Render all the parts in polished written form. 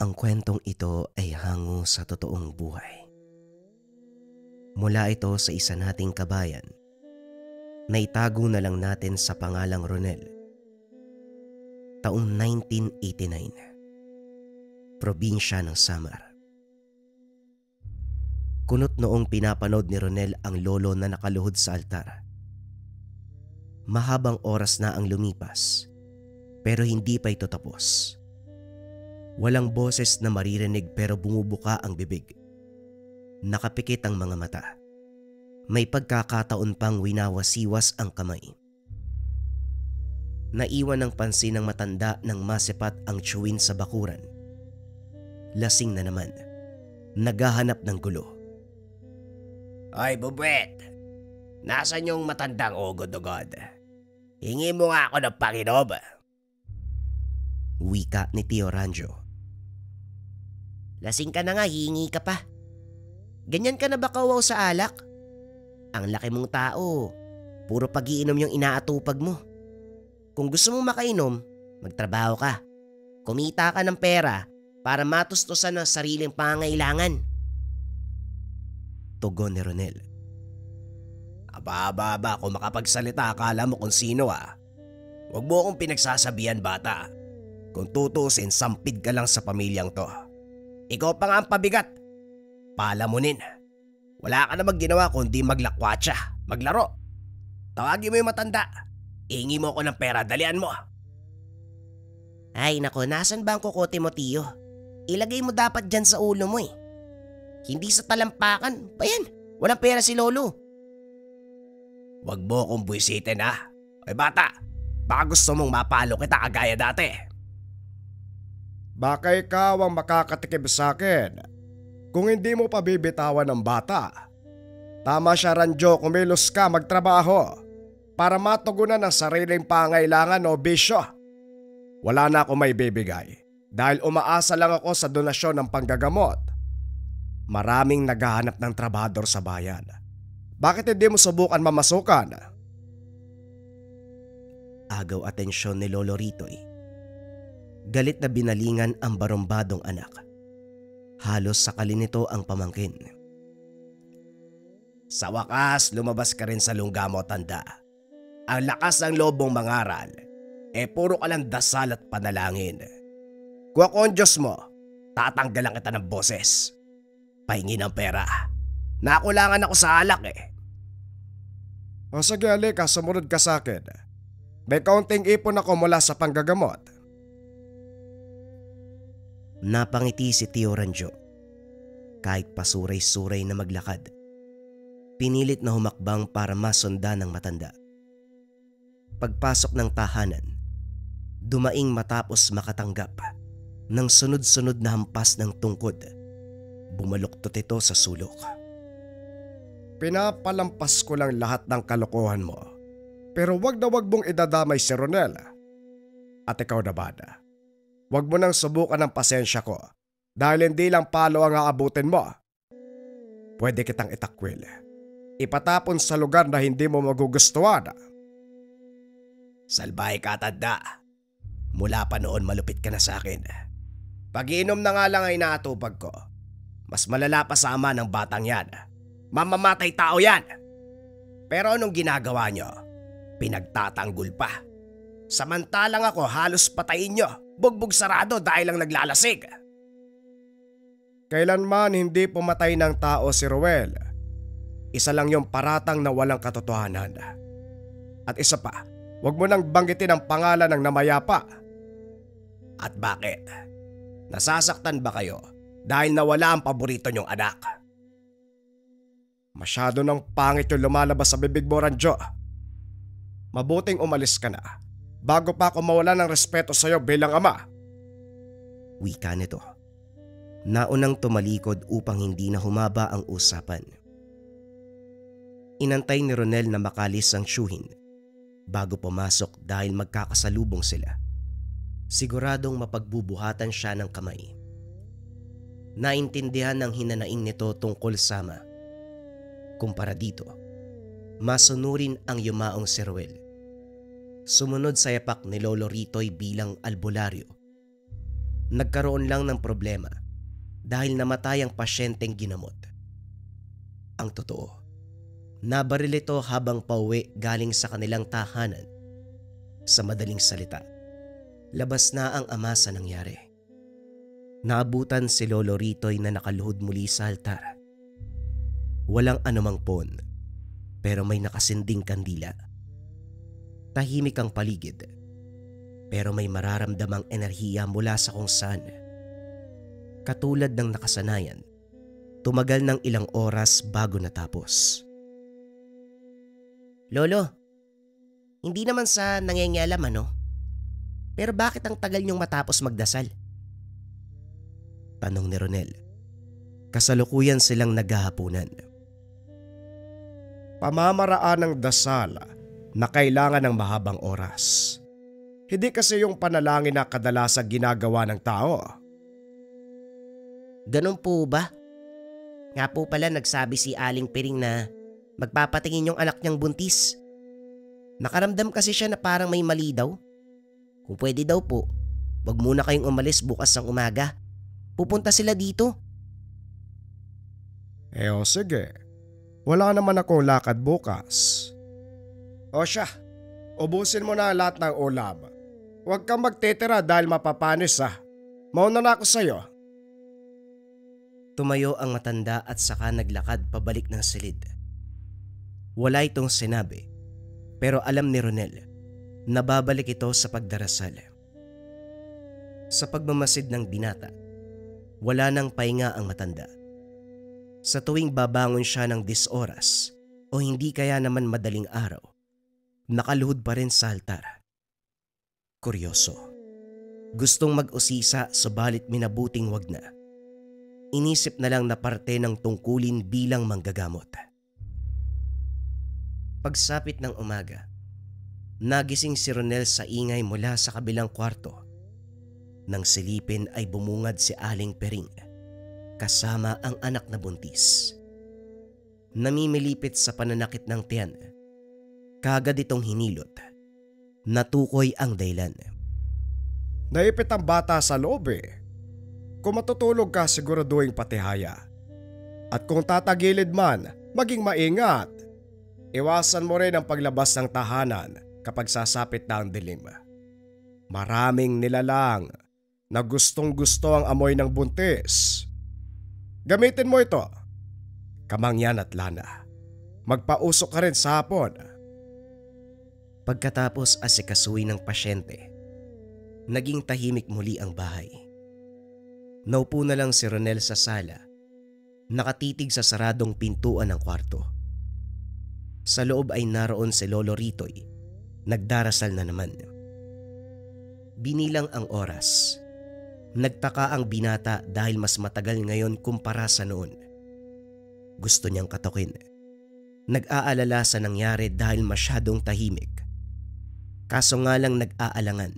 Ang kwentong ito ay hango sa totoong buhay. Mula ito sa isa nating kabayan na itago na lang natin sa pangalang Ronel. Taong 1989, probinsya ng Samar. Kunot noong pinapanood ni Ronel ang lolo na nakaluhod sa altar. Mahabang oras na ang lumipas, pero hindi pa ito tapos. Walang boses na maririnig pero bumubuka ang bibig. Nakapikit ang mga mata. May pagkakataon pang winawasiwas ang kamay. Naiwan ng pansin ng matanda nang masepat ang tsuwin sa bakuran. Lasing na naman. Naghahanap ng gulo. Ay, Bubwet! Nasaan yung matandang ugod-ugod? Hingi mo nga ako ng pakinom. Wika ni Tio Ranjo. Lasing ka na nga, hihingi ka pa. Ganyan ka na ba kawaw sa alak? Ang laki mong tao. Puro pag-iinom yung inaatupag mo. Kung gusto mong makainom, magtrabaho ka. Kumita ka ng pera para matustusan ang sariling pangangailangan. Tugon ni Ronel. Aba, kung makapagsalita akala mo kung sino Huwag mo akong pinagsasabihan, bata. Kung tutusin, sampid ka lang sa pamilyang to. Ikaw pa nga ang pabigat. Palamunin. Wala ka namang ginawa kundi maglakwatsa, maglaro. Tawagin mo yung matanda. Ihingi mo ako ng pera, dalian mo. Ay nako, nasan ba ang kukote mo, Tiyo? Ilagay mo dapat dyan sa ulo mo Hindi sa talampakan. Bayan, walang pera si Lolo. Huwag mo akong buwisitin Ay bata, baka gusto mong mapalo kita kagaya dati. Baka ikaw ang makakatikib sa akin kung hindi mo pa bibitawan ng bata. Tama siya, Ranjo, kumilos ka magtrabaho para matugunan ang sariling pangailangan o bisyo. Wala na ako may bibigay dahil umaasa lang ako sa donasyon ng panggagamot. Maraming naghahanap ng trabahador sa bayan. Bakit hindi mo subukan mamasukan? Agaw atensyon ni Lolo Ritoy. Galit na binalingan ang barumbadong anak. Halos sakali nito ang pamangkin. Sa wakas, lumabas ka rin sa lungga mo, tanda. Ang lakas ng loob mong mangaral, puro ka lang dasal at panalangin. Kung ako ang Diyos mo, tatanggalan kita ng boses. Pahingi ng pera. Nakulangan ako sa alak O sige, halika, sumunod ka sa akin. May kaunting ipon ako mula sa panggagamot. Napangiti si Tio Ranjo. Kahit pasuray-suray na maglakad, pinilit na humakbang para masundan ng matanda. Pagpasok ng tahanan, dumaing matapos makatanggap ng sunod-sunod na hampas ng tungkod. Bumaluktot ito sa sulok. Pinapalampas ko lang lahat ng kalokohan mo. Pero wag na wag mong idadamay si Ronel. At ikaw na bada. Huwag mo nang subukan ng pasensya ko dahil hindi lang palo ang aabutin mo. Pwede kitang itakwil. Ipatapon sa lugar na hindi mo magugustuhan. Salbahe ka, tanda. Mula pa noon malupit ka na sa akin. Pag-iinom na nga lang ay naatupag ko. Mas malala pa sa ama ng batang yan. Mamamatay tao yan. Pero anong ginagawa nyo? Pinagtatanggol pa. Samantalang ako halos patayin nyo. Bugbog sarado dahil lang naglalasig. Kailanman hindi pumatay ng tao si Ruel. Isa lang yung paratang na walang katotohanan. At isa pa, huwag mo nang banggitin ang pangalan ng namayapa. At bakit? Nasasaktan ba kayo dahil nawala ang paborito nyong anak? Masyado ng pangit yung lumalabas sa bibig mo, Ranjo. Mabuting umalis ka na bago pa ako mawala ng respeto sa'yo bilang ama. Wika nito. Naunang tumalikod upang hindi na humaba ang usapan. Inantay ni Ronel na makalis ang tiyuhin bago pumasok dahil magkakasalubong sila. Siguradong mapagbubuhatan siya ng kamay. Naintindihan ng hinanaing nito tungkol sa ama. Kumpara dito, masunurin ang yumaong si Ruel. Sumunod sa yapak ni Lolo Ritoy bilang albularyo. Nagkaroon lang ng problema dahil namatay ang pasyenteng ginamot. Ang totoo, nabaril ito habang pauwi galing sa kanilang tahanan. Sa madaling salita, labas na ang ama sa nangyari. Naabutan si Lolo Ritoy na nakaluhod muli sa altar. Walang anumang pon, pero may nakasinding kandila. Tahimik ang paligid, pero may mararamdamang enerhiya mula sa kung saan. Katulad ng nakasanayan, tumagal ng ilang oras bago natapos. Lolo, hindi naman sa nangingialam pero bakit ang tagal niyong matapos magdasal? Tanong ni Ronel. Kasalukuyan silang naghahapunan. Pamamaraan ng dasal na kailangan ng mahabang oras. Hindi kasi yung panalangin na kadalasang ginagawa ng tao. Ganun po ba? Nga po pala nagsabi si Aling Piring na magpapatingin yung anak niyang buntis. Nakaramdam kasi siya na parang may mali daw. Kung pwede daw po, wag muna kayong umalis bukas ng umaga. Pupunta sila dito. O sige, wala naman akong lakad bukas. O siya, ubusin mo na lahat ng ulam. Huwag kang magtitira dahil mapapanis Mauna na ako sa'yo. Tumayo ang matanda at saka naglakad pabalik ng silid. Wala itong sinabi, pero alam ni Ronel na babalik ito sa pagdarasal. Sa pagmamasid ng binata, wala nang pahinga ang matanda. Sa tuwing babangon siya ng 10 oras o hindi kaya naman madaling araw, nakaluhod pa rin sa altar. Kuryoso. Gustong mag-usisa subalit minabuting wag na. Inisip na lang na parte ng tungkulin bilang manggagamot. Pagsapit ng umaga, nagising si Ronel sa ingay mula sa kabilang kwarto. Nang silipin ay bumungad si Aling Piring kasama ang anak na buntis. Namimilipit sa pananakit ng tiyan. Kagad itong hinilot. Natukoy ang dahilan. Naipit ang bata sa loob Kung matutulog ka siguraduhin patihaya. At kung tatagilid man, maging maingat. Iwasan mo rin ang paglabas ng tahanan kapag sasapit na ang dilim. Maraming nilalang na gustong-gusto ang amoy ng buntis. Gamitin mo ito. Kamangyan at lana. Magpausok ka rin sa hapon. Pagkatapos asikasuhin ng pasyente, naging tahimik muli ang bahay. Naupo na lang si Ronel sa sala, nakatitig sa saradong pintuan ng kwarto. Sa loob ay naroon si Lolo Ritoy, nagdarasal na naman. Binilang ang oras. Nagtaka ang binata dahil mas matagal ngayon kumpara sa noon. Gusto niyang katukin. Nag-aalala sa nangyari dahil masyadong tahimik. Kaso nga lang nag-aalangan.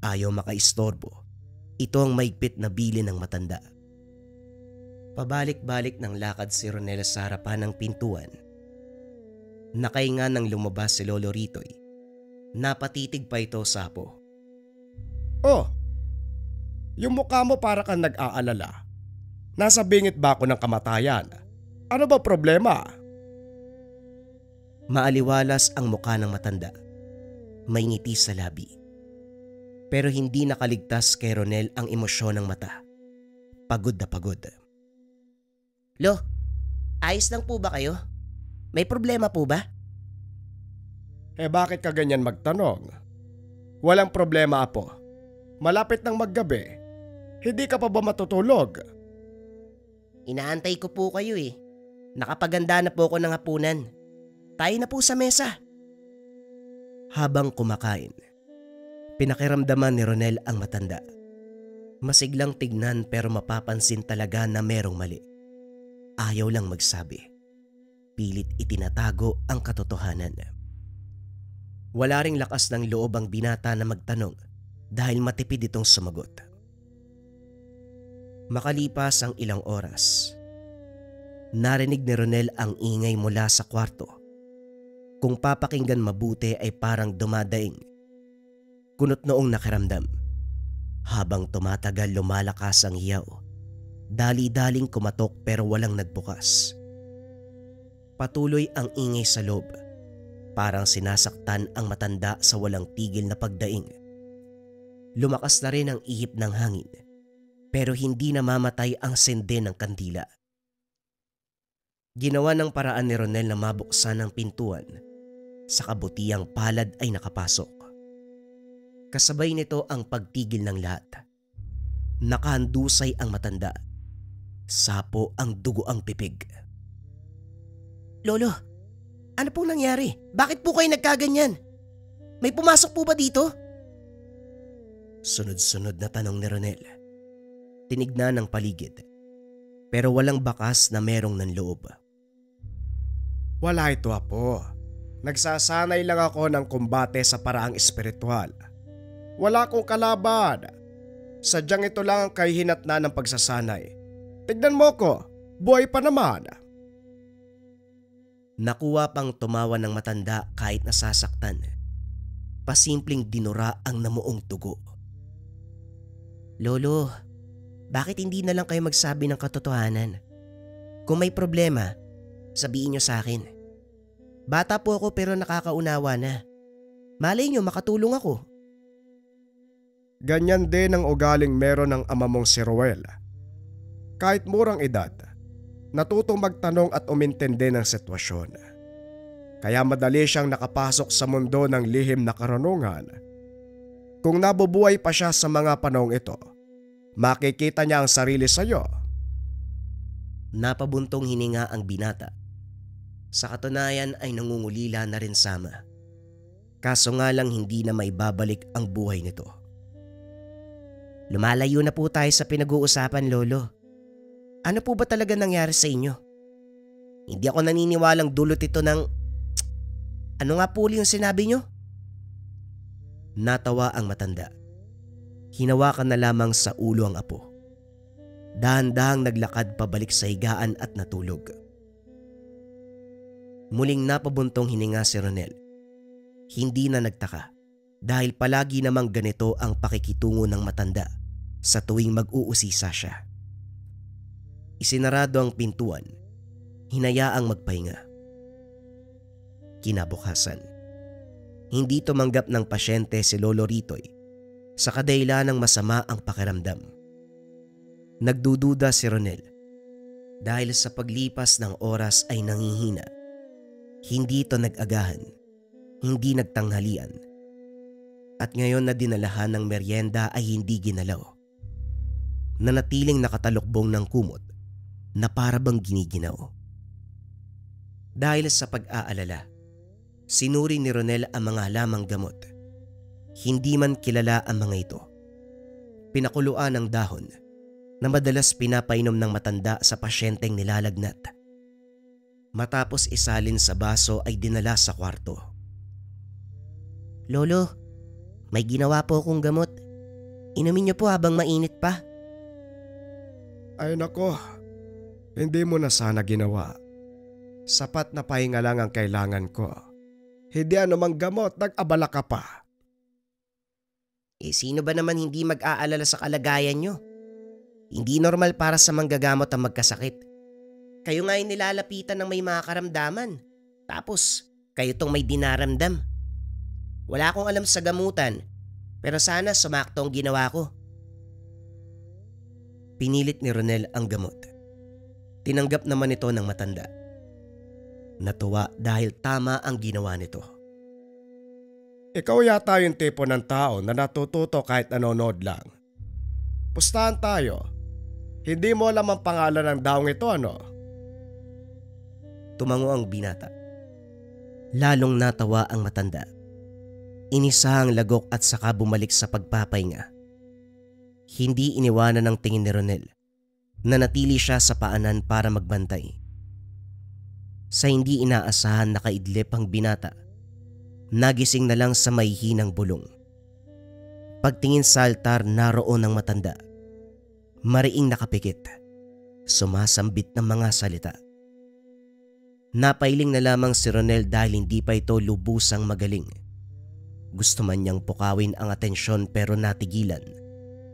Ayaw makaistorbo. Ito ang maigpit na bilin ng matanda. Pabalik-balik ng lakad si Ronel sa harapan ng pintuan. Nakahinga nang lumabas si Lolo Ritoy. Napatitig pa ito sa apo. Oh, yung mukha mo para kang nag-aalala. Nasa bingit ba ako ng kamatayan? Ano ba problema? Maaliwalas ang mukha ng matanda. May ngiti sa labi. Pero hindi nakaligtas kay Ronel ang emosyon ng mata. Pagod na pagod. Lo, ayos lang po ba kayo? May problema po ba? Bakit ka ganyan magtanong? Walang problema, apo. Malapit ng maggabi. Hindi ka pa ba matutulog? Inaantay ko po kayo Nakapaganda na po ako ng hapunan. Tayo na po sa mesa. Habang kumakain, pinakiramdaman ni Ronel ang matanda. Masiglang tignan pero mapapansin talaga na merong mali. Ayaw lang magsabi. Pilit itinatago ang katotohanan. Wala ring lakas ng loob ang binata na magtanong dahil matipid itong sumagot. Makalipas ang ilang oras, narinig ni Ronel ang ingay mula sa kwarto. Kung papakinggan mabuti ay parang dumadaing. Kunot noong nakaramdam. Habang tumatagal lumalakas ang hiyaw. Dali-daling kumatok pero walang nagbukas. Patuloy ang ingay sa loob. Parang sinasaktan ang matanda sa walang tigil na pagdaing. Lumakas na rin ang ihip ng hangin pero hindi namamatay ang sende ng kandila. Ginawa ng paraan ni Ronel na mabuksan ang pintuan. Sa kabutiang palad ay nakapasok. Kasabay nito ang pagtigil ng lahat. Nakahandusay ang matanda. Sapo ang dugo ang pipig. Lolo, ano pong nangyari? Bakit po kayo nagkaganyan? May pumasok po ba dito? Sunod-sunod na tanong ni Ronel. Tinignan ang paligid. Pero walang bakas na merong nanloob. Wala ito, Apo. Nagsasanay lang ako ng kumbate sa paraang espiritual. Wala akong kalaban. Sadyang ito lang ang kahihinatnan ng pagsasanay. Tignan mo ko, buhay pa naman. Nakuha pang tumawa ng matanda kahit nasasaktan. Pasimpleng dinura ang namuong dugo. Lolo, bakit hindi na lang kayo magsabi ng katotohanan? Kung may problema, sabihin niyo sa akin. Bata po ako pero nakakaunawa na. Malay niyo makatulong ako. Ganyan din ang ugaling meron ng ama mong si Ruel. Kahit murang edad, natutong magtanong at umintindi ng sitwasyon. Kaya madali siyang nakapasok sa mundo ng lihim na karunungan. Kung nabubuhay pa siya sa mga panahong ito, makikita niya ang sarili sa iyo. Napabuntong hininga ang binata. Sa katunayan ay nangungulila na rin sama. Kaso nga lang hindi na maibabalik ang buhay nito. Lumalayo na po tayo sa pinag-uusapan, Lolo. Ano po ba talaga nangyari sa inyo? Hindi ako naniniwalang dulot ito ng... Ano nga po yung sinabi niyo? Natawa ang matanda. Hinawakan na lamang sa ulo ang apo. Dahan-dahang naglakad pabalik sa higaan at natulog. Muling napabuntong hininga si Ronel. Hindi na nagtaka dahil palagi namang ganito ang pakikitungo ng matanda sa tuwing mag-uusisa siya. Isinarado ang pintuan, hinayaang magpahinga. Kinabukasan, hindi tumanggap ng pasyente si Lolo Ritoy sa kadahilan ng masama ang pakiramdam. Nagdududa si Ronel dahil sa paglipas ng oras ay nangihina. Hindi ito nag-agahan, hindi nagtanghalian. At ngayon na dinalahan ng merienda ay hindi ginalaw. Nanatiling nakatalukbong ng kumot na para bang giniginaw. Dahil sa pag-aalala, sinuri ni Ronel ang mga halamang gamot. Hindi man kilala ang mga ito. Pinakuluan ng dahon na madalas pinapainom ng matanda sa pasyenteng nilalagnat. Matapos isalin sa baso ay dinala sa kwarto. Lolo, may ginawa po akong gamot. Inumin niyo po habang mainit pa. Ay nako, hindi mo na sana ginawa. Sapat na pahinga lang ang kailangan ko. Hindi anumang gamot, nag-abala ka pa. Sino ba naman hindi mag-aalala sa kalagayan niyo? Hindi normal para sa manggagamot ang magkasakit. Kayo nga yung nilalapitan ng may mga karamdaman. Tapos, kayo tong may dinaramdam. Wala akong alam sa gamutan, pero sana sumakto ang ginawa ko. Pinilit ni Ronel ang gamot. Tinanggap naman ito ng matanda. Natuwa dahil tama ang ginawa nito. Ikaw yata yung tipo ng tao na natututo kahit nanonood lang. Pustahan tayo. Hindi mo alam ang pangalan ng daong ito, ano? Tumango ang binata. Lalong natawa ang matanda. Inisa ang lagok at saka bumalik sa pagpapahinga. Hindi iniwanan ng tingin ni Ronel. Nanatili siya sa paanan para magbantay. Sa hindi inaasahan nakaidlip ang binata. Nagising na lang sa may hinang bulong. Pagtingin sa altar, naroon ang matanda. Mariing nakapikit. Sumasambit ng mga salita. Napailing na lamang si Ronel dahil hindi pa ito lubusang magaling. Gusto man niyang pukawin ang atensyon pero natigilan.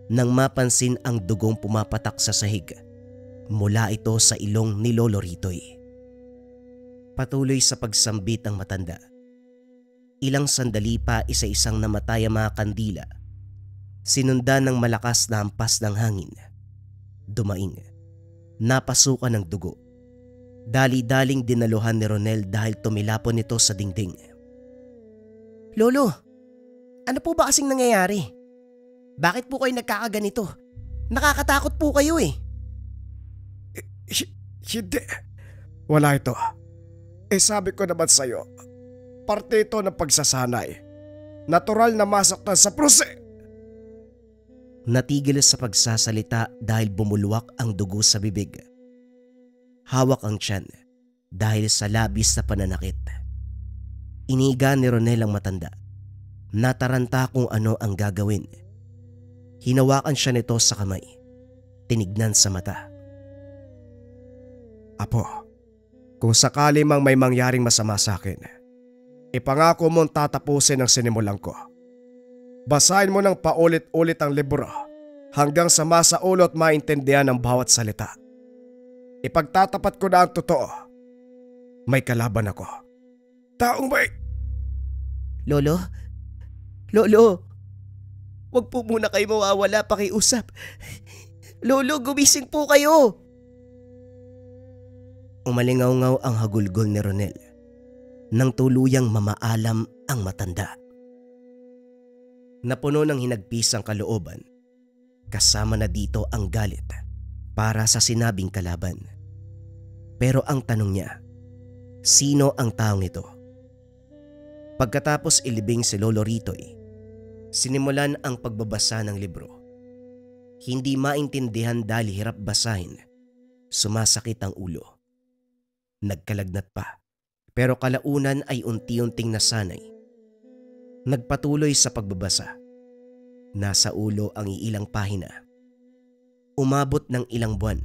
nang mapansin ang dugong pumapatak sa sahig mula ito sa ilong ni Lolo Ritoy. Patuloy sa pagsambit ang matanda. Ilang sandali pa isa-isang namatay ang mga kandila. Sinundan ng malakas na hampas ng hangin. Dumaing. Napasukan ng dugo. Dali-daling dinaluhan ni Ronel dahil tumilapon nito sa dingding. Lolo, ano po ba kasing nangyayari? Bakit po kayo nagkakaganito? Nakakatakot po kayo eh. Hindi. Wala ito. Sabi ko naman sa'yo, parte ito ng pagsasanay. Natural na masaktan sa prose. Natigil sa pagsasalita dahil bumulwak ang dugo sa bibig. Hawak ang tiyan dahil sa labis na pananakit. Iniga ni Ronel ang matanda. Nataranta kung ano ang gagawin. Hinawakan siya nito sa kamay. Tinignan sa mata. Apo, kung sakali mang may mangyaring masama sa akin, ipangako mong tatapusin ang sinimulan ko. Basahin mo ng paulit-ulit ang libro hanggang sa masaulo at maintindihan ang bawat salita. Ipagtatapat ko na ang totoo. May kalaban ako. Taong may... Lolo? Lolo? Huwag po muna kayo mawawala, pakiusap. Lolo, gumising po kayo! Umalingaw-ngaw ang hagulgol ni Ronel nang tuluyang mamaalam ang matanda. Napuno ng hinagpis ang kalooban, kasama na dito ang galit para sa sinabing kalaban. Pero ang tanong niya, sino ang taong ito? Pagkatapos ilibing si Lolo Ritoy, sinimulan ang pagbabasa ng libro. Hindi maintindihan dahil hirap basahin, sumasakit ang ulo. Nagkalagnat pa, pero kalaunan ay unti-unting nasanay. Nagpatuloy sa pagbabasa. Nasa ulo ang iilang pahina. Umabot ng ilang buwan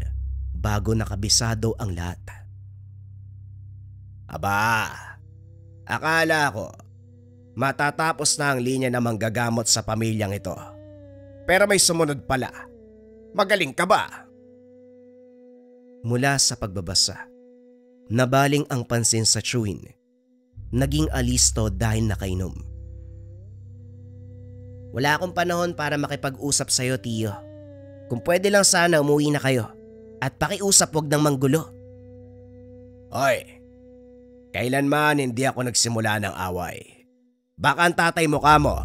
bago nakabisado ang lahat. Aba, akala ko matatapos na ang linya na manggagamot sa pamilyang ito. Pero may sumunod pala. Magaling ka ba? Mula sa pagbabasa, nabaling ang pansin sa chewin. Naging alisto dahil nakainom. Wala akong panahon para makipag-usap sa'yo, Tiyo. Kung pwede lang sana umuwi na kayo at pakiusap, wag nang manggulo. Hoy, kailanman hindi ako nagsimula ng away. Baka ang tatay mo kamo.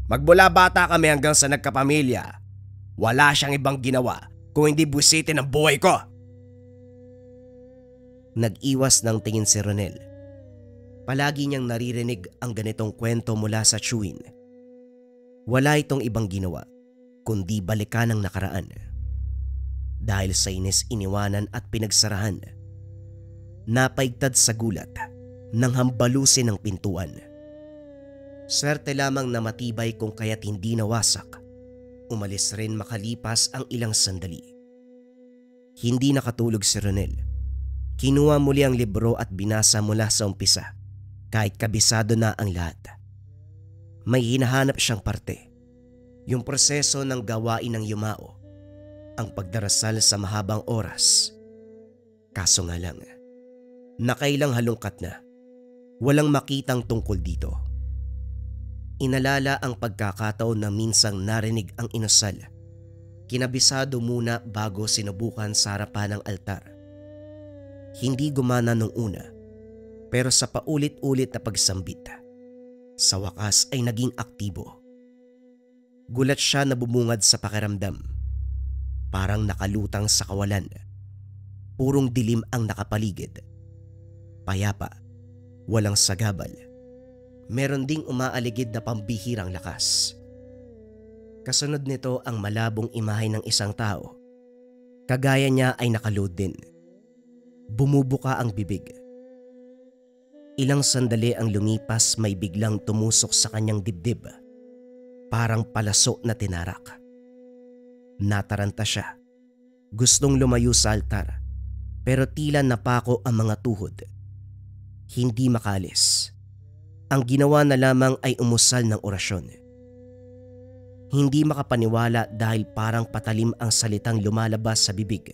Magmula bata kami hanggang sa nagkapamilya. Wala siyang ibang ginawa kung hindi busitin ang buhay ko. Nag-iwas ng tingin si Ronel. Palagi niyang naririnig ang ganitong kwento mula sa chewin. Wala itong ibang ginawa kundi balikan ang nakaraan. Dahil sa inis iniwanan at pinagsarahan, napaigtad sa gulat nang hambalusin ang pintuan. Swerte lamang na matibay kung kaya't hindi nawasak. Umalis rin makalipas ang ilang sandali. Hindi nakatulog si Ronel. Kinuha muli ang libro at binasa mula sa umpisa kahit kabisado na ang lahat. May hinahanap siyang parte. Yung proseso ng gawain ng yumao. Ang pagdarasal sa mahabang oras. Kaso nga lang, nakailang halongkat na. Walang makitang tungkol dito. Inalala ang pagkakataon na minsang narinig ang inasal. Kinabisado muna bago sinubukan sa harapan ng altar. Hindi gumana nung una, pero sa paulit-ulit na pagsambit, sa wakas ay naging aktibo. Gulat siya na bumungad sa pakiramdam. Parang nakalutang sa kawalan. Purong dilim ang nakapaligid. Payapa, walang sagabal. Meron ding umaaligid na pambihirang lakas. Kasunod nito ang malabong imahe ng isang tao. Kagaya niya ay nakaload din. Bumubuka ang bibig. Ilang sandali ang lumipas, may biglang tumusok sa kanyang dibdib. Parang palaso na tinarak. Nataranta siya. Gustong lumayo sa altar, pero tila napako ang mga tuhod. Hindi makalis. Ang ginawa na lamang ay umusal ng orasyon. Hindi makapaniwala dahil parang patalim ang salitang lumalabas sa bibig.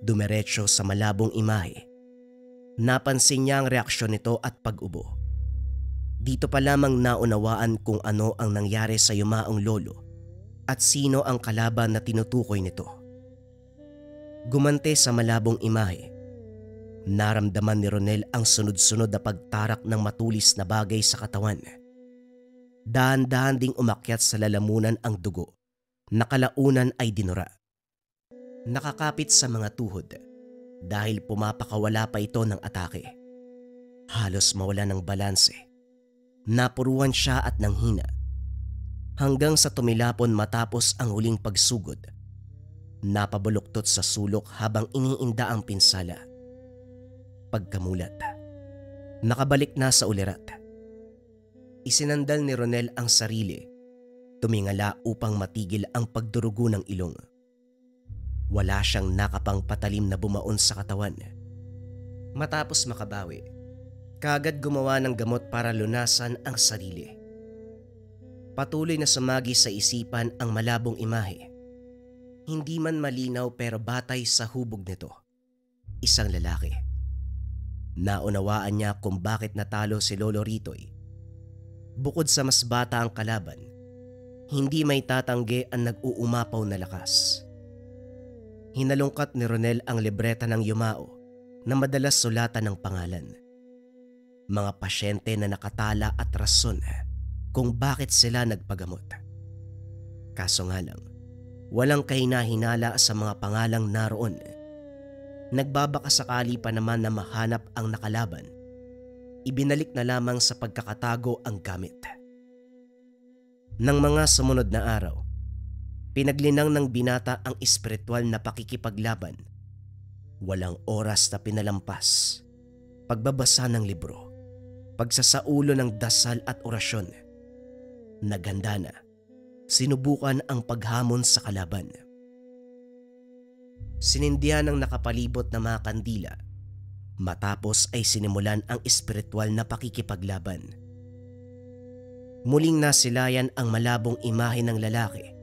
Dumiretso sa malabong imahe. Napansin niya ang reaksyon nito at pag-ubo. Dito pa lamang naunawaan kung ano ang nangyari sa yumaong lolo at sino ang kalaban na tinutukoy nito. Gumante sa malabong imahe. Naramdaman ni Ronel ang sunod-sunod na pagtarak ng matulis na bagay sa katawan. Dahan-dahan ding umakyat sa lalamunan ang dugo, na kalaunan ay dinura. Nakakapit sa mga tuhod dahil pumapakawala pa ito ng atake. Halos mawala ng balanse. Napuruan siya at nanghina. Hanggang sa tumilapon matapos ang huling pagsugod. Napabuluktot sa sulok habang iniinda ang pinsala. Pagkamulat, nakabalik na sa ulirat. Isinandal ni Ronel ang sarili, tumingala upang matigil ang pagdurugo ng ilong. Wala siyang nakapang patalim na bumaon sa katawan. Matapos makabawi, kaagad gumawa ng gamot para lunasan ang sarili. Patuloy na sumagi sa isipan ang malabong imahe. Hindi man malinaw pero batay sa hubog nito. Isang lalaki. Naunawaan niya kung bakit natalo si Lolo Ritoy. Bukod sa mas bata ang kalaban, hindi may tatanggi ang nag-uumapaw na lakas. Hinalungkat ni Ronel ang libreta ng yumao na madalas sulatan ng pangalan. Mga pasyente na nakatala at rason kung bakit sila nagpagamot. Kaso nga lang, walang kahinahinala sa mga pangalang naroon. Nagbabakasakali pa naman na mahanap ang nakalaban. Ibinalik na lamang sa pagkakatago ang gamit. Nang mga sumunod na araw, pinaglinang ng binata ang espiritual na pakikipaglaban. Walang oras na pinalampas. Pagbabasa ng libro, pagsasaulo ng dasal at orasyon. Naganda na, sinubukan ang paghamon sa kalaban. Sinindihan ng nakapalibot na mga kandila. Matapos ay sinimulan ang espiritual na pakikipaglaban. Muling nasilayan ang malabong imahe ng lalaki.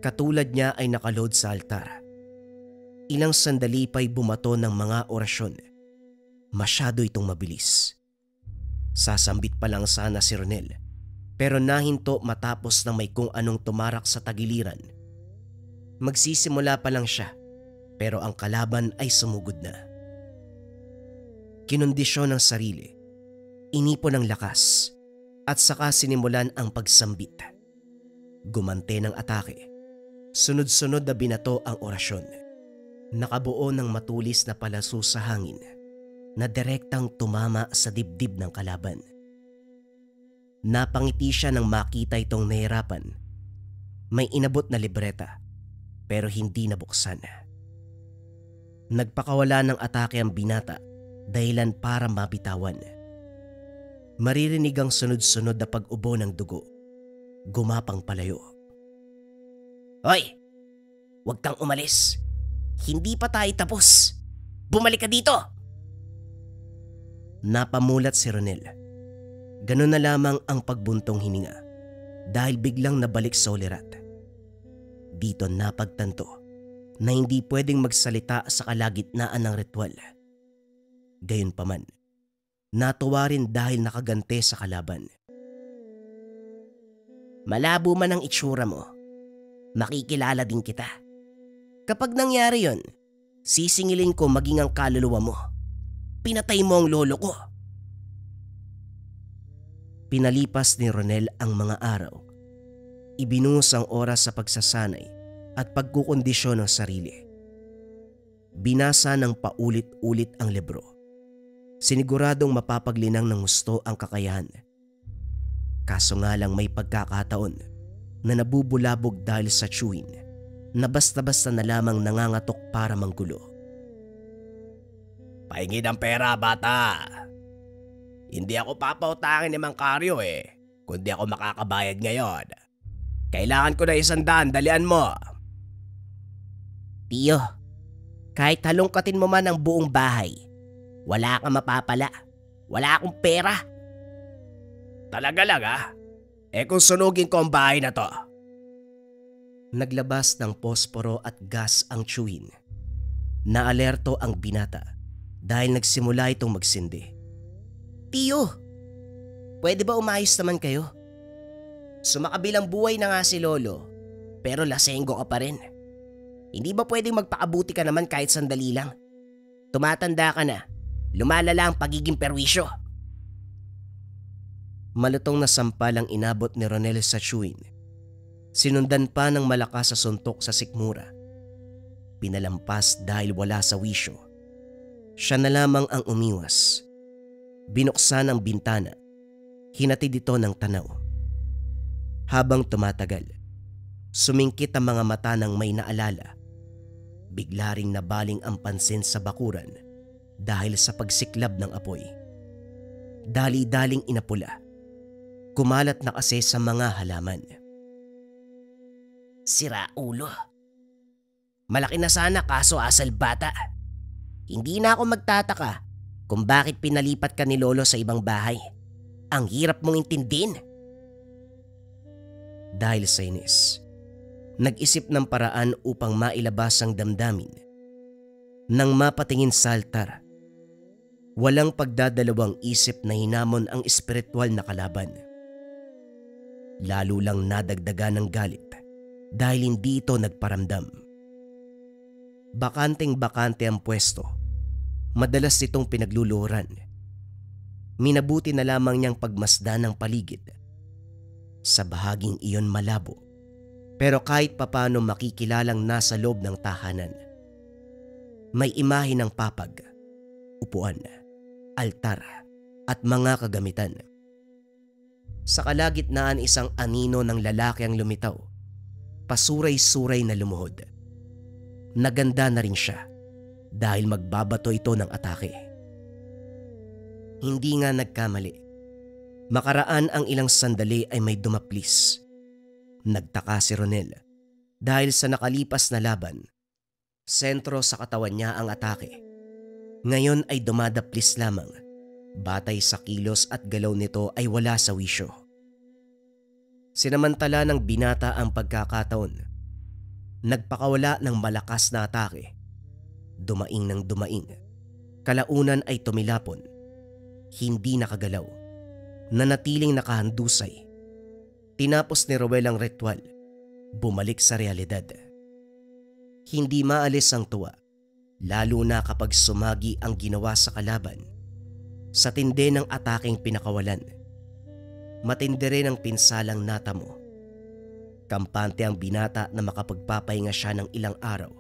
Katulad niya ay nakaload sa altar. Ilang sandali pa'y bumato ng mga orasyon. Masyado itong mabilis. Sasambit pa lang sana si Ronel, pero nahinto matapos ng may kung anong tumarak sa tagiliran. Magsisimula pa lang siya, pero ang kalaban ay sumugod na. Kinondisyon ng sarili, inipon ng lakas, at saka sinimulan ang pagsambit. Gumante ng atake, sunod-sunod na binato ang orasyon. Nakabuo ng matulis na palaso sa hangin na direktang tumama sa dibdib ng kalaban. Napangiti siya nang makita itong nahirapan. May inabot na libreta, pero hindi nabuksan. Nagpakawala ng atake ang binata, dahilan para mabitawan. Maririnig ang sunod-sunod na pag-ubo ng dugo. Gumapang palayo. Hoy! Huwag kang umalis. Hindi pa tayo tapos. Bumalik ka dito! Napamulat si Ronel. Ganun na lamang ang pagbuntong hininga dahil biglang nabalik sa ulirat. Dito napagtanto na hindi pwedeng magsalita sa kalagitnaan ng ritual. Gayunpaman, natuwa rin dahil nakagante sa kalaban. Malabo man ang itsura mo, makikilala din kita. Kapag nangyari yon, sisingilin ko maging ang kaluluwa mo. Pinatay mo ang lolo ko. Pinalipas ni Ronel ang mga araw. Ibinuhos ang oras sa pagsasanay at pagkukondisyon ng sarili. Binasa ng paulit-ulit ang libro. Siniguradong mapapaglinang ng gusto ang kakayahan. Kaso nga lang may pagkakataon na nabubulabog dahil sa chewin na basta-basta na lamang nangangatok para manggulo. Pahingi ng pera, bata. Hindi ako papautangin ni Mang Karyo kundi ako makakabayad ngayon. Kailangan ko na 100, dalian mo. Tiyo, kahit halongkatin mo man ang buong bahay, wala kang mapapala. Wala akong pera. Talaga lang Kung sunugin ko ang bahay na to? Naglabas ng posporo at gas ang Chewin. Naalerto ang binata dahil nagsimula itong magsindi. Tiyo, pwede ba umayos naman kayo? Sumakabilang buhay na nga si Lolo, pero lasenggo ka pa rin. Hindi ba pwedeng magpakabuti ka naman kahit sandali lang? Tumatanda ka na, lumalala ang pagiging perwisyo. Malutong na sampal ang inabot ni Ronel sa Chewin. Sinundan pa ng malakas sa suntok sa sikmura. Pinalampas dahil wala sa wisyo. Siya na lamang ang umiwas. Binuksan ang bintana. Hinatid ito ng tanaw. Habang tumatagal, sumingkit ang mga mata ng may naalala. Bigla ring nabaling ang pansin sa bakuran dahil sa pagsiklab ng apoy. Dali-daling inapula. Kumalat na kasi sa mga halaman. Sira ulo. Malaki na sana kaso asal bata. Hindi na ako magtataka kung bakit pinalipat ka ni Lolo sa ibang bahay. Ang hirap mong intindihin. Dahil sa inis, nag-isip ng paraan upang mailabas ang damdamin. Nang mapatingin sa altar, walang pagdadalawang isip na hinamon ang espiritual na kalaban. Lalo lang nadagdagan ng galit dahil hindi ito nagparamdam. Bakanteng-bakante ang pwesto. Madalas itong pinagluluhuran. Minabuti na lamang niyang pagmasdan ng paligid. Sa bahaging iyon malabo, pero kahit papano makikilalang nasa loob ng tahanan. May imahe ng papag, upuan, altar at mga kagamitan. Sa kalagitnaan isang anino ng lalaki ang lumitaw, pasuray-suray na lumuhod. Naganda na rin siya dahil magbabato ito ng atake. Hindi nga nagkamali. Makaraan ang ilang sandali ay may dumaplis. Nagtaka si Ronel dahil sa nakalipas na laban, sentro sa katawan niya ang atake. Ngayon ay dumadaplis lamang. Batay sa kilos at galaw nito ay wala sa wisyo. Sinamantala ng binata ang pagkakataon. Nagpakawala ng malakas na atake. Dumaing ng dumaing. Kalaunan ay tumilapon. Hindi nakagalaw. Nanatiling nakahandusay. Tinapos ni Rowel ang ritual. Bumalik sa realidad. Hindi maalis ang tuwa, lalo na kapag sumagi ang ginawa sa kalaban. Sa tindi ng ataking pinakawalan, matindi rin ang pinsalang natamo. Kampante ang binata na makapagpapahinga siya ng ilang araw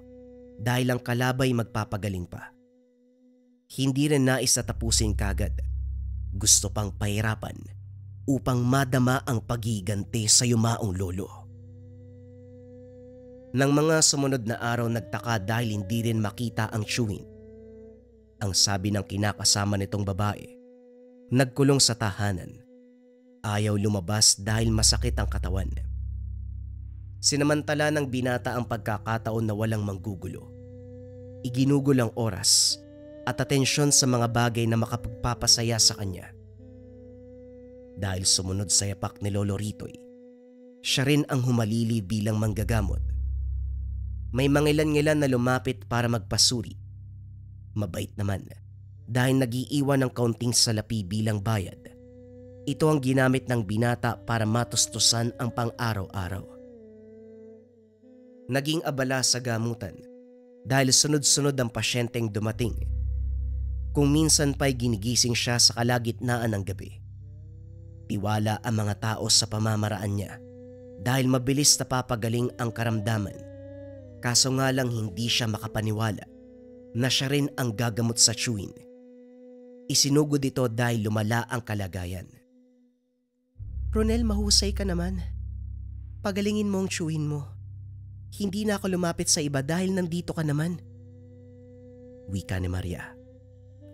dahil ang kalabay magpapagaling pa. Hindi rin nais na tapusin kagad. Gusto pang pahirapan upang madama ang pagiganti sa yumaong lolo. Nang mga sumunod na araw nagtaka dahil hindi rin makita ang Chewin. Ang sabi ng kinakasama nitong babae, nagkulong sa tahanan. Ayaw lumabas dahil masakit ang katawan. Sinamantala ng binata ang pagkakataon na walang manggugulo. Iginugol ang oras at atensyon sa mga bagay na makapagpapasaya sa kanya. Dahil sumunod sa yapak ni Lolo Ritoy, siya rin ang humalili bilang manggagamot. May mangilan-ngilan na lumapit para magpasuri. Mabait naman dahil nag-iiwan ng kaunting salapi bilang bayad. Ito ang ginamit ng binata para matustusan ang pang-araw-araw. Naging abala sa gamutan dahil sunod-sunod ang pasyenteng dumating. Kung minsan pa'y ginigising siya sa kalagitnaan ng gabi. Tiwala ang mga tao sa pamamaraan niya dahil mabilis na papagaling ang karamdaman. Kaso nga lang hindi siya makapaniwala na siya rin ang gagamot sa Chewin. Isinugod ito dahil lumala ang kalagayan. Ronel, mahusay ka naman. Pagalingin mo ang Chewin mo. Hindi na ako lumapit sa iba dahil nandito ka naman. Wika ni Maria,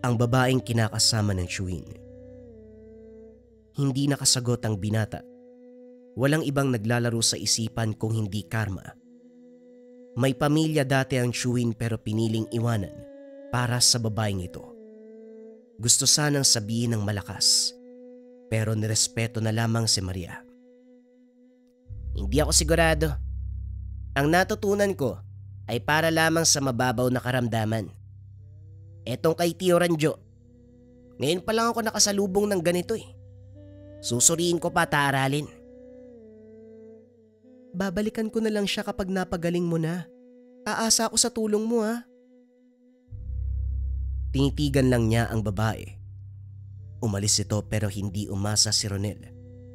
ang babaeng kinakasama ng Chewin. Hindi nakasagot ang binata. Walang ibang naglalaro sa isipan kung hindi karma. May pamilya dati ang Chewin pero piniling iwanan para sa babaeng ito. Gusto sanang sabihin ng malakas pero nirespeto na lamang si Maria. Hindi ako sigurado. Ang natutunan ko ay para lamang sa mababaw na karamdaman. Etong kay Tio Ranjo, ngayon pa lang ako nakasalubong ng ganito eh. Susuriin ko pa at aaralin. Babalikan ko na lang siya kapag napagaling mo na. Aasa ako sa tulong mo ha. Tinitigan lang niya ang babae. Umalis ito pero hindi umasa si Ronel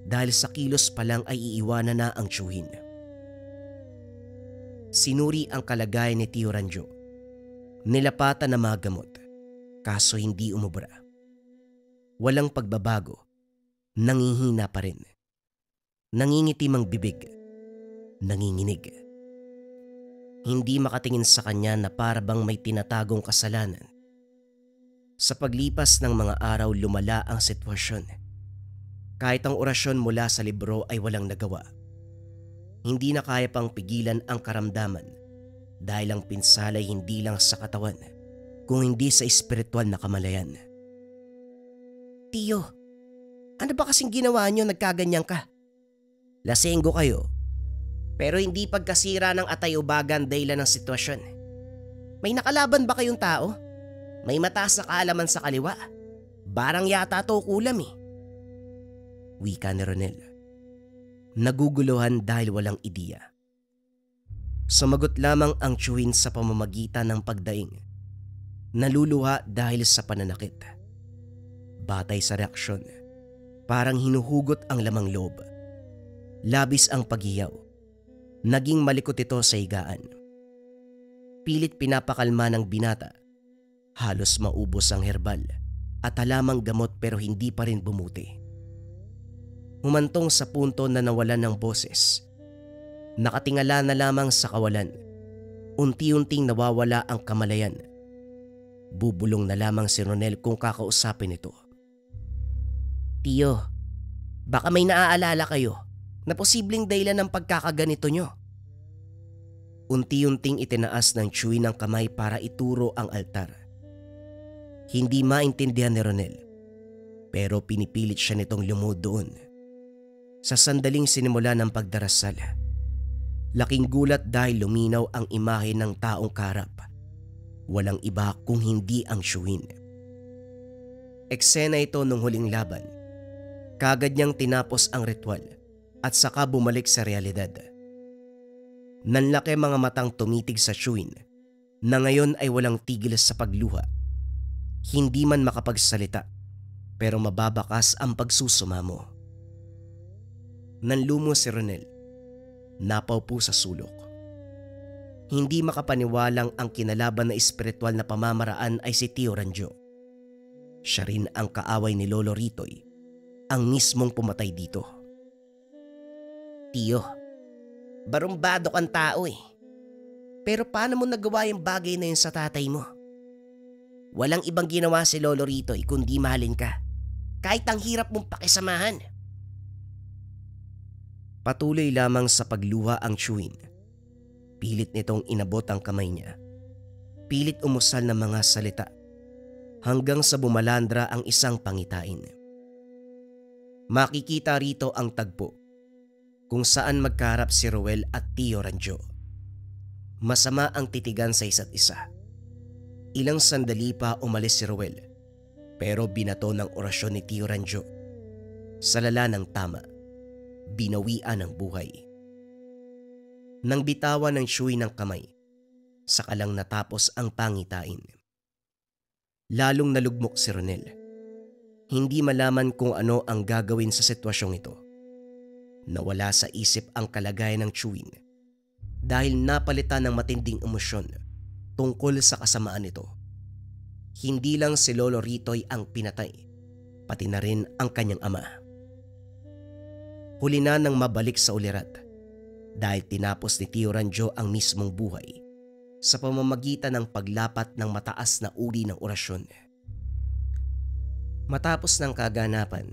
dahil sa kilos pa lang ay iiwanan na ang tiyuhin. Sinuri ang kalagayan ni Tio Ranjo. Nilapatan na mga gamot, kaso hindi umubra. Walang pagbabago, nangihina pa rin. Nangingitim ang bibig, nanginginig. Hindi makatingin sa kanya na para bang may tinatagong kasalanan. Sa paglipas ng mga araw lumala ang sitwasyon. Kahit ang orasyon mula sa libro ay walang nagawa. Hindi na kaya pang pigilan ang karamdaman dahil ang pinsala ay hindi lang sa katawan, kung hindi sa espiritual na kamalayan. Tio, ano ba kasing ginawa niyo nagkaganyan ka? Lasenggo kayo, pero hindi pagkasira ng atay-ubagan dahilan ng sitwasyon. May nakalaban ba kayong tao? May mataas na kaalaman sa kaliwa. Barang yata to kulam eh. Wika ni Ronel. Naguguluhan dahil walang ideya. Sumagot lamang ang tiyuhin sa pamamagitan ng pagdaing. Naluluha dahil sa pananakit. Batay sa reaksyon, parang hinuhugot ang lamang loob. Labis ang paghiyaw. Naging malikot ito sa higaan. Pilit pinapakalma ng binata. Halos maubos ang herbal at halamang gamot pero hindi pa rin bumuti. Humantong sa punto na nawalan ng boses. Nakatingala na lamang sa kawalan. Unti-unting nawawala ang kamalayan. Bubulong na lamang si Ronel kung kakausapin ito. Tio, baka may naaalala kayo na posibleng dahilan ng pagkakaganito nyo. Unti-unting itinaas ng tiyuhin ng kamay para ituro ang altar. Hindi maintindihan ni Ronel, pero pinipilit siya nitong lumuhod doon. Sa sandaling sinimula ng pagdarasal, laking gulat dahil luminaw ang imahe ng taong karap. Walang iba kung hindi ang tiyuhin. Eksena ito nung huling laban. Kagad niyang tinapos ang ritual at saka bumalik sa realidad. Nanlaki mga matang tumitig sa tiyuhin na ngayon ay walang tigil sa pagluha. Hindi man makapagsalita pero mababakas ang pagsusumamo. Nanlumo si Ronel. Napaupo sa sulok. Hindi makapaniwalang ang kinalaban na espiritual na pamamaraan ay si Tio Ranjo. Siya rin ang kaaway ni Lolo Ritoy, ang mismong pumatay dito. Tio, barumbado kang tao eh. Pero paano mo nagawa yung bagay na yun sa tatay mo? Walang ibang ginawa si Lolo Ritoy kundi mahalin ka. Kahit ang hirap mong pakisamahan. Patuloy lamang sa pagluha ang tiyuhin. Pilit nitong inabot ang kamay niya. Pilit umusal ng mga salita hanggang sa bumalandra ang isang pangitain. Makikita rito ang tagpo kung saan magkaharap si Ruel at Tio Ranjo. Masama ang titigan sa isa't isa. Ilang sandali pa umalis si Ruel pero binato ng orasyon ni Tio Ranjo. Sa lala ng tama, binawian ng buhay. Nang bitawan ng tiyuhin ng kamay, saka lang natapos ang pangitain. Lalong nalugmok si Ronel. Hindi malaman kung ano ang gagawin sa sitwasyong ito. Nawala sa isip ang kalagayan ng tiyuhin dahil napalitan ng matinding emosyon tungkol sa kasamaan nito. Hindi lang si Lolo Ritoy ang pinatay, pati na rin ang kanyang ama. Huli na nang mabalik sa ulirat dahil tinapos ni Tio Ranjo ang mismong buhay sa pamamagitan ng paglapat ng mataas na uri ng orasyon. Matapos ng kaganapan,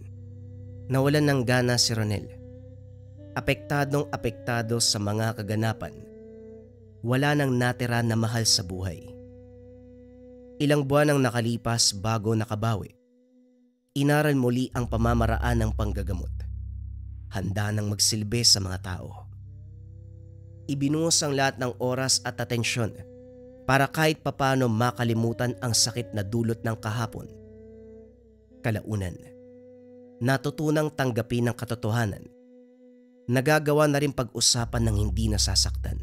nawalan ng gana si Ronel. Apektadong apektado sa mga kaganapan, wala nang natira na mahal sa buhay. Ilang buwan ang nakalipas bago nakabawi. Inaral muli ang pamamaraan ng panggagamot. Handa nang magsilbi sa mga tao. ibinuhos ang lahat ng oras at atensyon para kahit papano makalimutan ang sakit na dulot ng kahapon. Kalaunan, natutunang tanggapin ang katotohanan. Nagagawa na rin pag-usapan ng hindi nasasaktan.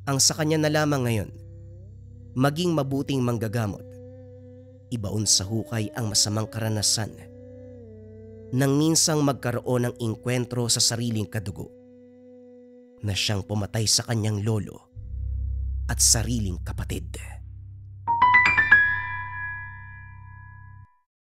Ang sa kanya na lamang ngayon, maging mabuting manggagamot. Ibaon sa hukay ang masamang karanasan nang minsang magkaroon ng inkwentro sa sariling kadugo na siyang pumatay sa kanyang lolo at sariling kapatid.